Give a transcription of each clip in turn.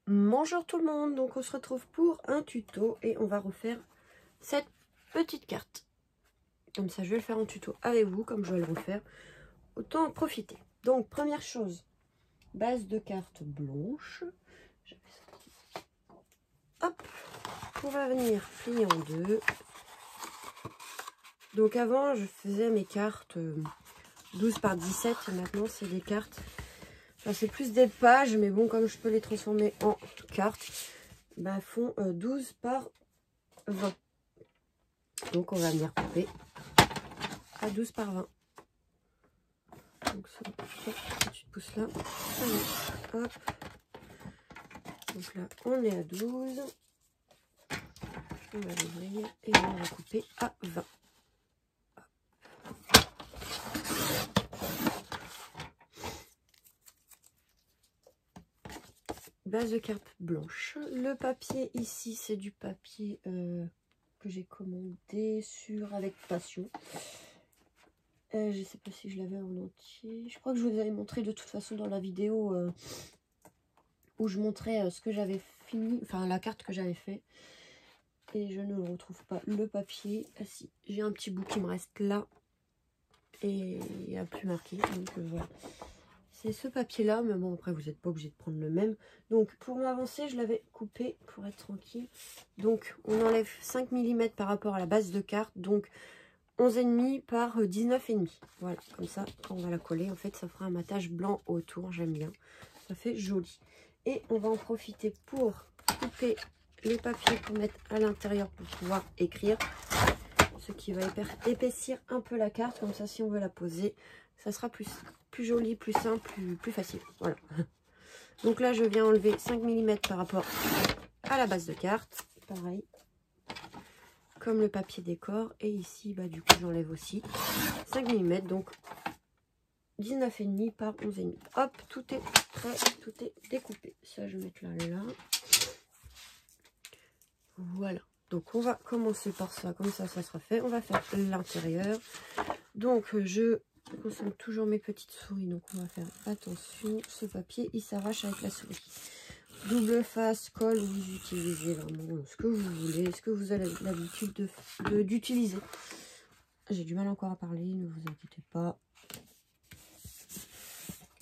Bonjour tout le monde, donc on se retrouve pour un tuto et on va refaire cette petite carte. Comme ça je vais le faire en tuto avec vous, comme je vais le refaire, autant en profiter. Donc première chose, base de carte blanche. Hop, on va venir plier en deux. Donc avant je faisais mes cartes 12 par 17 et maintenant c'est des cartes, enfin c'est plus des pages, mais bon comme je peux les transformer en cartes, bah font 12 par 20. Donc on va venir couper à 12 par 20. Donc ça, tu pousses là. Hop. Donc là on est à 12. On va l'ouvrir et on va couper à 20. Base de carte blanche. Le papier ici c'est du papier que j'ai commandé sur Avec Passion. Je sais pas si je l'avais en entier. Je crois que je vous avais montré de toute façon dans la vidéo où je montrais ce que j'avais fini, enfin la carte que j'avais fait. Et je ne le retrouve pas. Le papier, ah si, j'ai un petit bout qui me reste là. Et il n'y a plus marqué. Donc voilà. C'est ce papier là, mais bon après vous n'êtes pas obligé de prendre le même. Donc pour m'avancer, je l'avais coupé pour être tranquille. Donc on enlève 5 mm par rapport à la base de carte. Donc 11,5 par 19,5. Voilà, comme ça, quand on va la coller, en fait, ça fera un matage blanc autour. J'aime bien. Ça fait joli. Et on va en profiter pour couper les papiers pour mettre à l'intérieur pour pouvoir écrire. Ce qui va épaissir un peu la carte. Comme ça, si on veut la poser, ça sera plus joli, plus simple, plus facile. Voilà. Donc là, je viens enlever 5 mm par rapport à la base de carte. Pareil. Comme le papier décor. Et ici, bah, du coup, j'enlève aussi 5 mm. Donc 19,5 par 11,5. Hop, tout est prêt, tout est découpé. Ça, je vais mettre là. Voilà. Donc, on va commencer par ça. Comme ça, ça sera fait. On va faire l'intérieur. Donc, je consomme toujours mes petites souris. Donc, on va faire attention. Ce papier, il s'arrache avec la souris. Double face, colle, vous utilisez vraiment ce que vous voulez, ce que vous avez l'habitude d'utiliser. J'ai du mal encore à parler, ne vous inquiétez pas.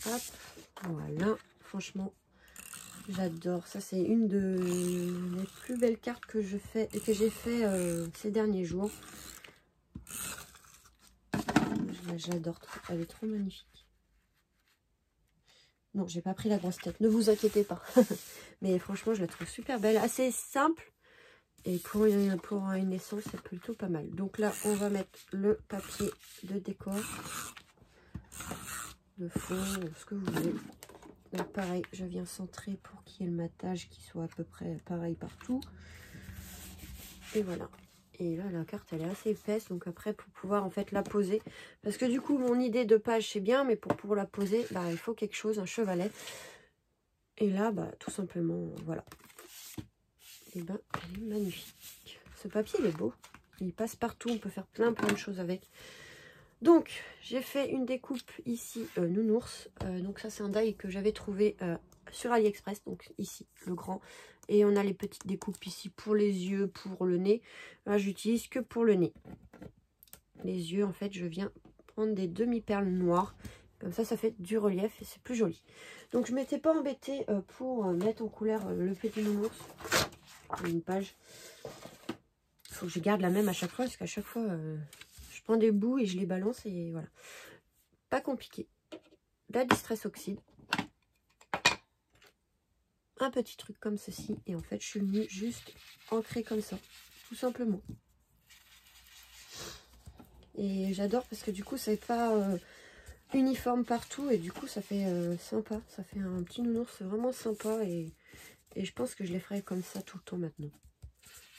Hop, voilà, franchement, j'adore. Ça, c'est une des plus belles cartes que j'ai fait ces derniers jours. J'adore, elle est trop magnifique. Non, j'ai pas pris la grosse tête, ne vous inquiétez pas. Mais franchement, je la trouve super belle, assez simple. Et pour une essence, c'est plutôt pas mal. Donc là, on va mettre le papier de décor, de fond, ce que vous voulez. Donc pareil, je viens centrer pour qu'il y ait le matage qui soit à peu près pareil partout. Et voilà. Et là, la carte, elle est assez épaisse. Donc après, pour pouvoir en fait la poser. Parce que du coup, mon idée de page, c'est bien. Mais pour pouvoir la poser, bah, il faut quelque chose, un chevalet. Et là, bah, tout simplement, voilà. Et ben, elle est magnifique. Ce papier, il est beau. Il passe partout. On peut faire plein de choses avec. Donc, j'ai fait une découpe ici, nounours. Donc ça, c'est un die que j'avais trouvé sur AliExpress. Donc ici, le grand. Et on a les petites découpes ici pour les yeux, pour le nez. Là, j'utilise que pour le nez. Les yeux, en fait, je viens prendre des demi-perles noires. Comme ça fait du relief et c'est plus joli. Donc, je ne m'étais pas embêtée pour mettre en couleur le petit nounours. Une page. Il faut que je garde la même à chaque fois, parce qu'à chaque fois... je prends des bouts et je les balance et voilà. Pas compliqué. La Distress Oxide. Un petit truc comme ceci. Et en fait, je suis venue juste ancrer comme ça. Tout simplement. Et j'adore parce que du coup, c'est pas uniforme partout. Et du coup, ça fait sympa. Ça fait un petit nounours vraiment sympa. Et je pense que je les ferai comme ça tout le temps maintenant.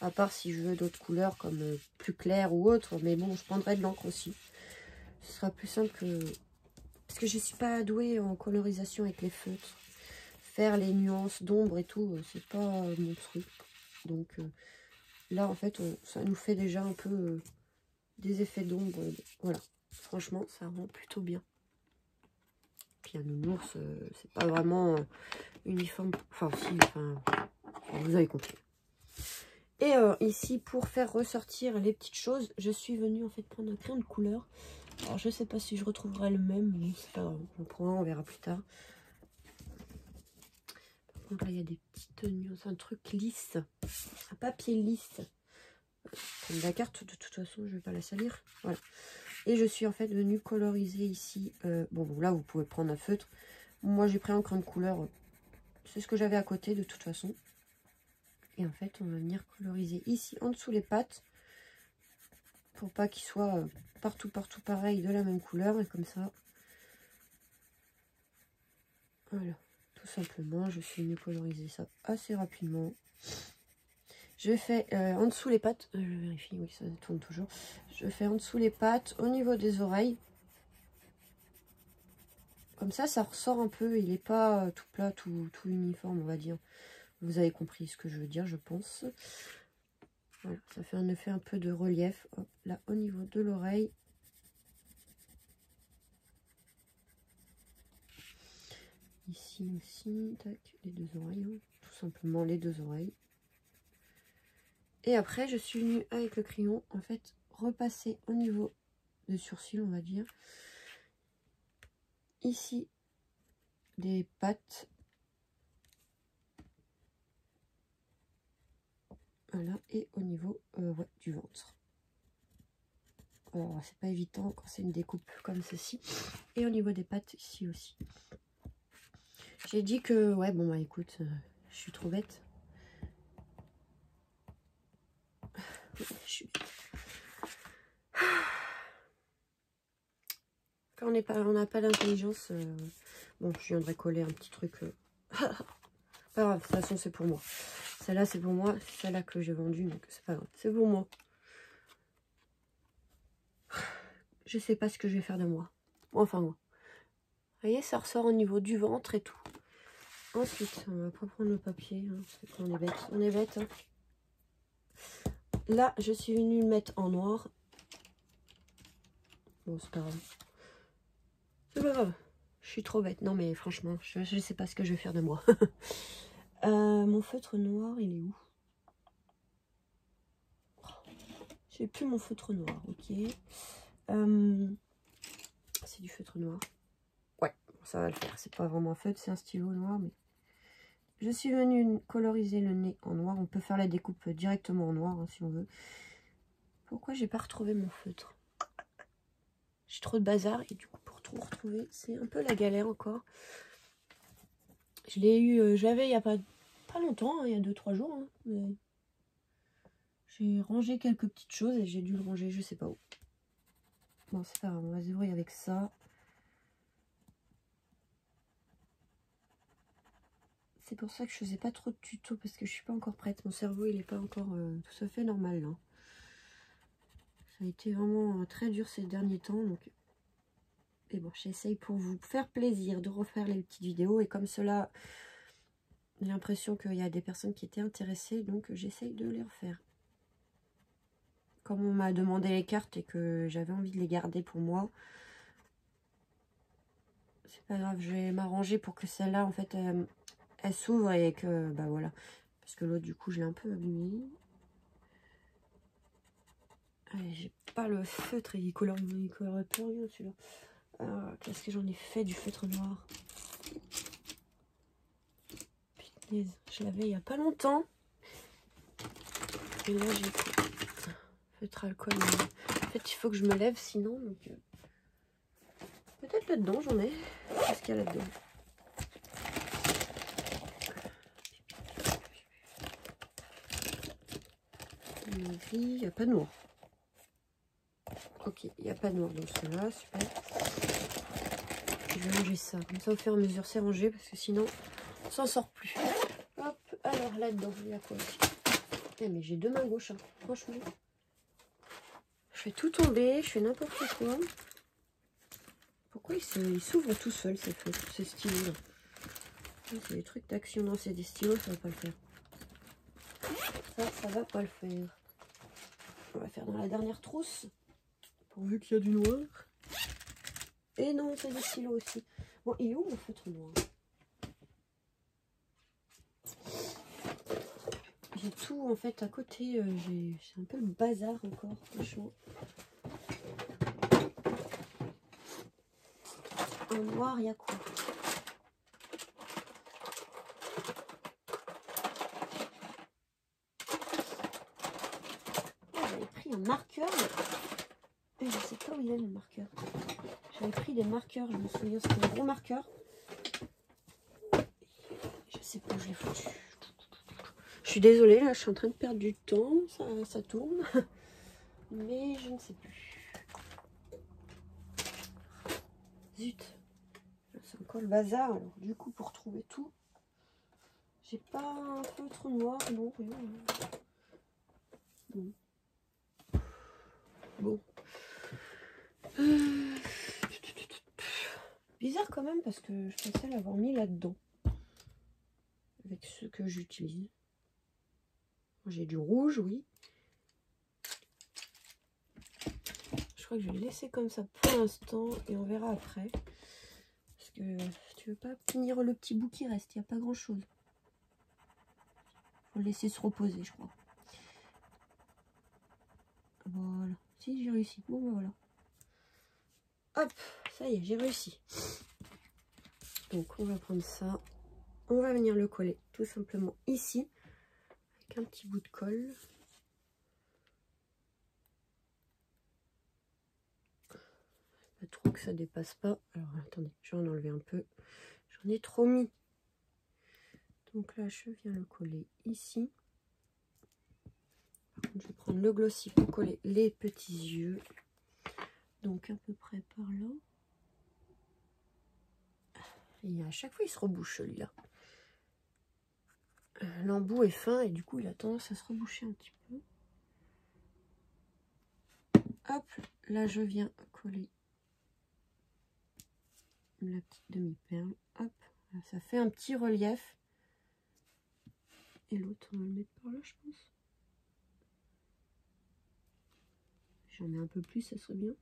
À part si je veux d'autres couleurs comme plus claires ou autres. Mais bon, je prendrai de l'encre aussi. Ce sera plus simple que... Parce que je ne suis pas douée en colorisation avec les feutres. Faire les nuances d'ombre et tout, c'est pas mon truc. Donc là, en fait, ça nous fait déjà un peu des effets d'ombre. Voilà. Franchement, ça rend plutôt bien. Puis un nounours, c'est pas vraiment uniforme. Enfin, si, enfin, vous avez compris. Et ici, pour faire ressortir les petites choses, je suis venue en fait prendre un crayon de couleur. Alors, je sais pas si je retrouverai le même, mais c'est pas grave. J'en prends un, on verra plus tard. Par contre, là, il y a des petites nuances, un truc lisse, un papier lisse. Comme la carte, de toute façon, je vais pas la salir. Voilà. Et je suis en fait venue coloriser ici. Bon, là, vous pouvez prendre un feutre. Moi, j'ai pris un crayon de couleur. C'est ce que j'avais à côté, de toute façon. Et en fait, on va venir coloriser ici, en dessous les pattes. Pour pas qu'ils soient partout pareil, de la même couleur. Et comme ça, voilà. Tout simplement, je suis venue coloriser ça assez rapidement. Je fais en dessous les pattes. Je vérifie, oui, ça tourne toujours. Je fais en dessous les pattes, au niveau des oreilles. Comme ça ressort un peu. Il n'est pas tout plat, tout uniforme, on va dire. Vous avez compris ce que je veux dire, je pense. Voilà, ça fait un effet un peu de relief. Hop, là, au niveau de l'oreille. Ici aussi, tac, les deux oreilles. Hein, tout simplement les deux oreilles. Et après, je suis venue avec le crayon, en fait, repasser au niveau des sourcils, on va dire. Ici, des pattes. Voilà, et au niveau ouais, du ventre. Alors, c'est pas évident quand c'est une découpe comme ceci. Et au niveau des pattes, ici aussi. J'ai dit que, ouais, bon, bah écoute, je suis trop bête. Je suis bête. Quand on n'a pas d'intelligence, bon, je viendrai coller un petit truc. Pas grave, de toute façon, c'est pour moi. Celle-là, c'est pour moi. C'est celle-là que j'ai vendue, donc c'est pas grave. C'est pour moi. Je sais pas ce que je vais faire de moi. Enfin, moi. Vous voyez, ça ressort au niveau du ventre et tout. Ensuite, on va pas prendre le papier. Hein, parce qu'on est bête. On est bête. Hein. Là, je suis venue le mettre en noir. Bon, c'est pas grave. C'est pas grave. Je suis trop bête. Non, mais franchement, je sais pas ce que je vais faire de moi. Mon feutre noir, il est où? J'ai plus mon feutre noir, ok. C'est du feutre noir. Ouais, ça va le faire. C'est pas vraiment un feutre, c'est un stylo noir, mais... Je suis venue coloriser le nez en noir. On peut faire la découpe directement en noir, hein, si on veut. Pourquoi j'ai pas retrouvé mon feutre? J'ai trop de bazar, et du coup, pour tout retrouver, c'est un peu la galère encore. Je l'ai eu, je l'avais il y a pas longtemps, hein, il y a 2-3 jours, hein, mais... J'ai rangé quelques petites choses et j'ai dû le ranger, je sais pas où. Bon, c'est pas grave, on va se débrouiller avec ça. C'est pour ça que je faisais pas trop de tutos parce que je suis pas encore prête. Mon cerveau, il est pas encore tout à fait normal, là. Ça a été vraiment très dur ces derniers temps, donc... Et bon, j'essaye pour vous faire plaisir de refaire les petites vidéos. Et comme cela, j'ai l'impression qu'il y a des personnes qui étaient intéressées, donc j'essaye de les refaire. Comme on m'a demandé les cartes et que j'avais envie de les garder pour moi, c'est pas grave, je vais m'arranger pour que celle-là, en fait, elle s'ouvre et que, bah voilà. Parce que l'autre, du coup, je l'ai un peu abîmé. Allez, j'ai pas le feutre et il colore plus rien, celui-là. Qu'est-ce que j'en ai fait du feutre noir? Putain, je l'avais il y a pas longtemps. Et là, j'ai feutre alcool. En fait, il faut que je me lève sinon. Donc, peut-être là-dedans, j'en ai. Qu'est-ce qu'il y a là-dedans? Il n'y a pas de noir. Ok, il n'y a pas de noir dans celui-là, super. Je vais ranger ça. Comme ça, au fur et à mesure, c'est rangé parce que sinon, on s'en sort plus. Hop, alors là-dedans, il y a quoi aussi? Eh, mais j'ai deux mains gauches, hein. Franchement. Je fais tout tomber, je fais n'importe quoi. Pourquoi il s'ouvre tout seul, ces stylos-là? C'est des trucs d'action. Non, c'est des stylos, ça va pas le faire. Ça va pas le faire. On va faire dans la dernière trousse. Pourvu qu'il y a du noir. Et non, c'est des stylos aussi. Bon, il est où mon feutre noir? J'ai tout en fait à côté, c'est un peu le bazar encore, franchement. En noir, il y a quoi? J'avais pris un marqueur, mais je sais pas où il est le marqueur. J'avais pris des marqueurs, je me souviens, c'était un gros marqueur. Je sais pas où je l'ai foutu. Je suis désolée, là, je suis en train de perdre du temps, ça tourne. Mais je ne sais plus. Zut. C'est encore le bazar. Alors, du coup, pour trouver tout, j'ai pas un feutre noir, non, rien. Bon. Bon. Bizarre quand même, parce que je pensais l'avoir mis là-dedans. Avec ce que j'utilise. J'ai du rouge, oui. Je crois que je vais le laisser comme ça pour l'instant et on verra après. Parce que tu veux pas finir le petit bout qui reste, il n'y a pas grand chose. Faut le laisser se reposer, je crois. Voilà. Si, j'ai réussi. Bon, ben voilà. Hop, ça y est, j'ai réussi. Donc, on va prendre ça. On va venir le coller tout simplement ici. Avec un petit bout de colle. Pas trop que ça dépasse pas. Alors, attendez, je vais en enlever un peu. J'en ai trop mis. Donc là, je viens le coller ici. Par contre, je vais prendre le glossy pour coller les petits yeux. Donc, à peu près par là. Et à chaque fois, il se rebouche celui-là. L'embout est fin et du coup, il a tendance à se reboucher un petit peu. Hop, là, je viens coller la petite demi-perle. Hop, là, ça fait un petit relief. Et l'autre, on va le mettre par là, je pense. J'en mets un peu plus, ça serait bien.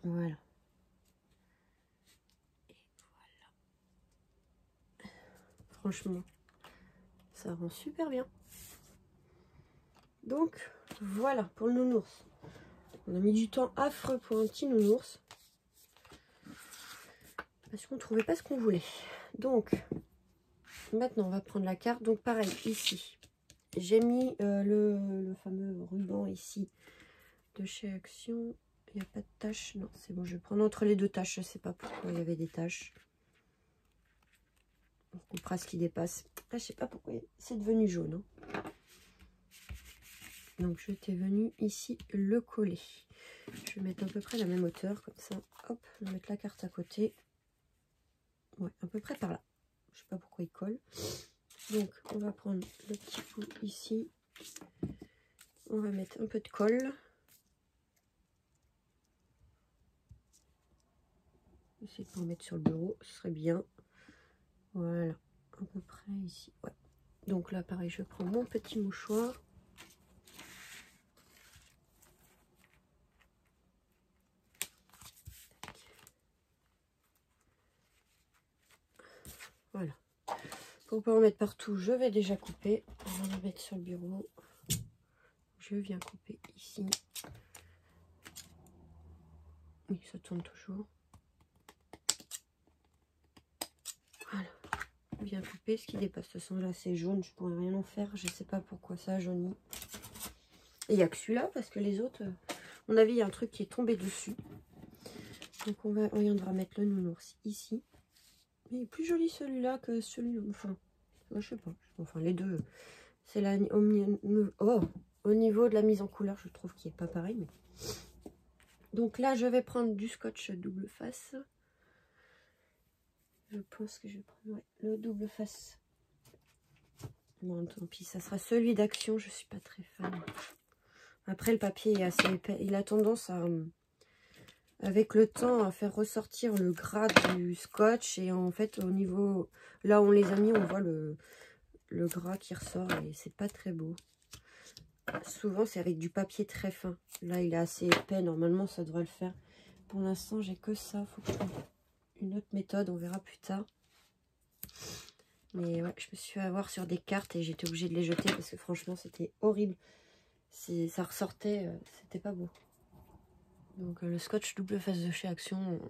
Voilà. Et voilà. Franchement, ça rend super bien. Donc, voilà pour le nounours. On a mis du temps affreux pour un petit nounours. Parce qu'on ne trouvait pas ce qu'on voulait. Donc, maintenant, on va prendre la carte. Donc, pareil, ici. J'ai mis le fameux ruban ici de chez Action. Il n'y a pas de taches. Non, c'est bon, je vais prendre entre les deux taches. Je ne sais pas pourquoi il y avait des taches. On coupera ce qui dépasse. Ah, je ne sais pas pourquoi c'est devenu jaune. Hein. Donc, je t'ai venu ici le coller. Je vais mettre à peu près la même hauteur. Comme ça, hop, je vais mettre la carte à côté. Ouais, à peu près par là. Je ne sais pas pourquoi il colle. Donc, on va prendre le petit bout ici. On va mettre un peu de colle. Essayer de pas en mettre sur le bureau, ce serait bien. Voilà, à peu près ici. Ouais. Donc là, pareil, je prends mon petit mouchoir. Voilà. Pour pas en mettre partout, je vais déjà couper. On va le mettre sur le bureau. Je viens couper ici. Oui, ça tourne toujours. Voilà. Bien couper ce qui dépasse. De toute façon, là, c'est jaune. Je pourrais rien en faire. Je sais pas pourquoi ça jaunit. Et il n'y a que celui-là, parce que les autres, à mon avis, il y a un truc qui est tombé dessus. Donc, on viendra mettre le nounours ici. Il est plus joli celui-là que celui-là. Enfin, je sais pas. Enfin, les deux. C'est là au niveau de la mise en couleur, je trouve qu'il n'est pas pareil. Mais... Donc là, je vais prendre du scotch double face. Je pense que je vais prendre le double face. Bon, tant pis, ça sera celui d'Action. Je suis pas très fan. Après, le papier est assez épais. Il a tendance à, avec le temps, à faire ressortir le gras du scotch. Et en fait, au niveau, là où on les a mis, on voit le gras qui ressort. Et c'est pas très beau. Souvent, c'est avec du papier très fin. Là, il est assez épais. Normalement, ça devrait le faire. Pour l'instant, j'ai que ça. Faut que je trouve une autre méthode. On verra plus tard. Mais ouais, je me suis fait avoir sur des cartes et j'étais obligée de les jeter parce que franchement, c'était horrible. Si ça ressortait, c'était pas beau. Donc le scotch double face de chez Action,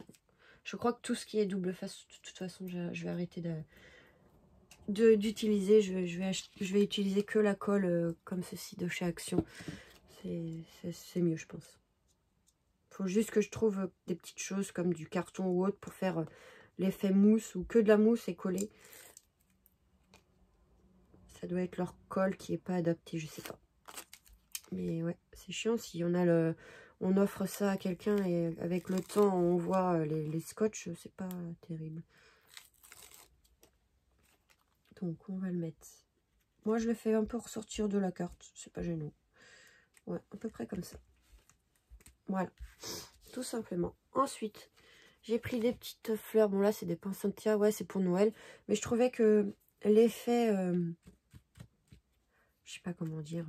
je crois que tout ce qui est double face, de toute façon, je vais arrêter d'utiliser. Je vais utiliser que la colle comme ceci de chez Action. C'est mieux, je pense. Faut juste que je trouve des petites choses comme du carton ou autre pour faire l'effet mousse ou que de la mousse et coller. Ça doit être leur colle qui est pas adapté, je sais pas. Mais ouais, c'est chiant si on offre ça à quelqu'un et avec le temps on voit les scotch, c'est pas terrible. Donc on va le mettre. Moi je le fais un peu ressortir de la carte, c'est pas gênant. Ouais, à peu près comme ça. Voilà, tout simplement. Ensuite, j'ai pris des petites fleurs. Bon là c'est des poinsettias, ouais c'est pour Noël. Mais je trouvais que l'effet, je sais pas comment dire,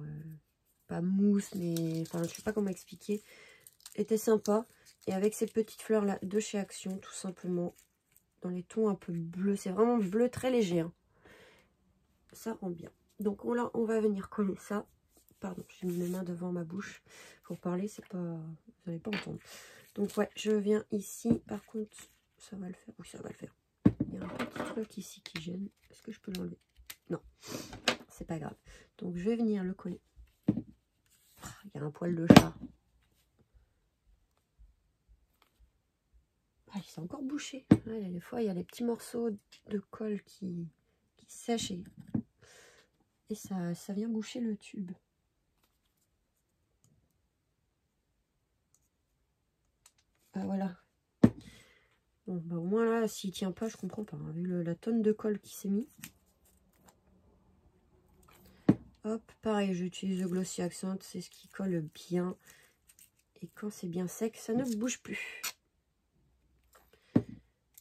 pas mousse, mais enfin je sais pas comment expliquer, était sympa. Et avec ces petites fleurs là de chez Action, tout simplement, dans les tons un peu bleus, c'est vraiment bleu très léger, hein. Ça rend bien. Donc on va venir coller ça. Pardon, j'ai mis mes mains devant ma bouche pour parler, c'est pas, vous n'allez pas entendre. Donc ouais, je viens ici. Par contre, ça va le faire. Oui, ça va le faire. Il y a un petit truc ici qui gêne. Est-ce que je peux l'enlever? Non, c'est pas grave. Donc je vais venir le coller. Il y a un poil de chat. Ah, il s'est encore bouché. Ouais, des fois, il y a des petits morceaux de colle qui sèchent et ça vient boucher le tube. Ah voilà. Bon, bah, au moins là, s'il tient pas, je comprends pas, hein, vu la tonne de colle qui s'est mis. Hop, pareil, j'utilise le Glossy Accent, c'est ce qui colle bien. Et quand c'est bien sec, ça ne bouge plus.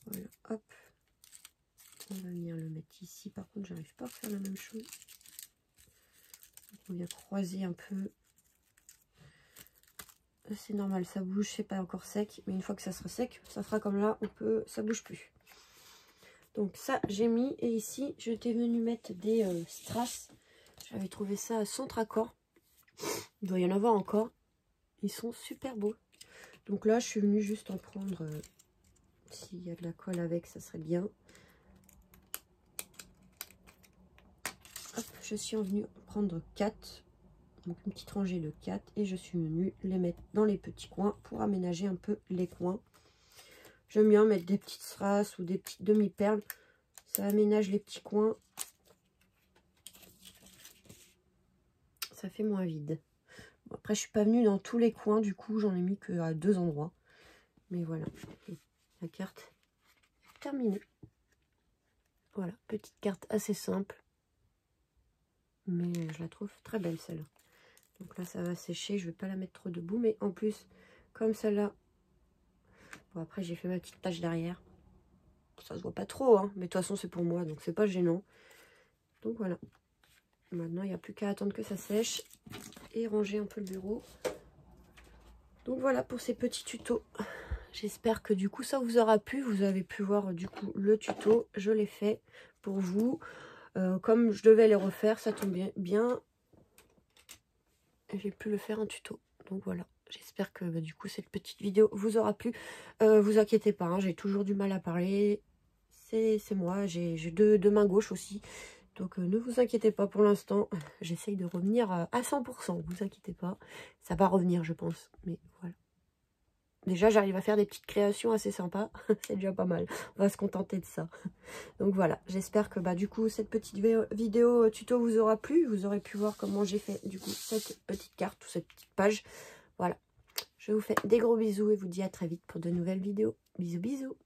Voilà, hop. On va venir le mettre ici. Par contre, j'arrive pas à faire la même chose. On vient croiser un peu. C'est normal, ça bouge, c'est pas encore sec. Mais une fois que ça sera sec, ça fera comme là, ça bouge plus. Donc ça, j'ai mis. Et ici, je t'ai venu mettre des strass. J'avais trouvé ça à Centre-Accord. Il doit y en avoir encore. Ils sont super beaux. Donc là, je suis venue juste en prendre. S'il y a de la colle avec, ça serait bien. Hop, je suis venue prendre 4. Donc une petite rangée de 4. Et je suis venue les mettre dans les petits coins pour aménager un peu les coins. J'aime bien mettre des petites strass ou des petites demi-perles. Ça aménage les petits coins. Ça fait moins vide. Bon, après, je suis pas venue dans tous les coins. Du coup, j'en ai mis que à 2 endroits. Mais voilà. Et la carte est terminée. Voilà. Petite carte assez simple. Mais je la trouve très belle, celle-là. Donc là, ça va sécher. Je vais pas la mettre trop debout. Mais en plus, comme celle-là... Bon, après, j'ai fait ma petite tache derrière. Ça se voit pas trop, hein. Mais de toute façon, c'est pour moi. Donc, c'est pas gênant. Donc, voilà. Maintenant, il n'y a plus qu'à attendre que ça sèche. Et ranger un peu le bureau. Donc, voilà pour ces petits tutos. J'espère que du coup, ça vous aura plu. Vous avez pu voir du coup le tuto. Je l'ai fait pour vous. Comme je devais les refaire, ça tombe bien. J'ai pu le faire en tuto. Donc voilà. J'espère que du coup cette petite vidéo vous aura plu. Vous inquiétez pas, hein, j'ai toujours du mal à parler. C'est moi, j'ai deux mains gauches aussi. Donc ne vous inquiétez pas pour l'instant. J'essaye de revenir à 100%. Vous inquiétez pas. Ça va revenir je pense. Mais voilà. Déjà j'arrive à faire des petites créations assez sympas. C'est déjà pas mal. On va se contenter de ça. Donc voilà. J'espère que du coup cette petite vidéo tuto vous aura plu. Vous aurez pu voir comment j'ai fait du coup cette petite carte ou cette petite page. Voilà. Je vous fais des gros bisous et vous dis à très vite pour de nouvelles vidéos. Bisous bisous.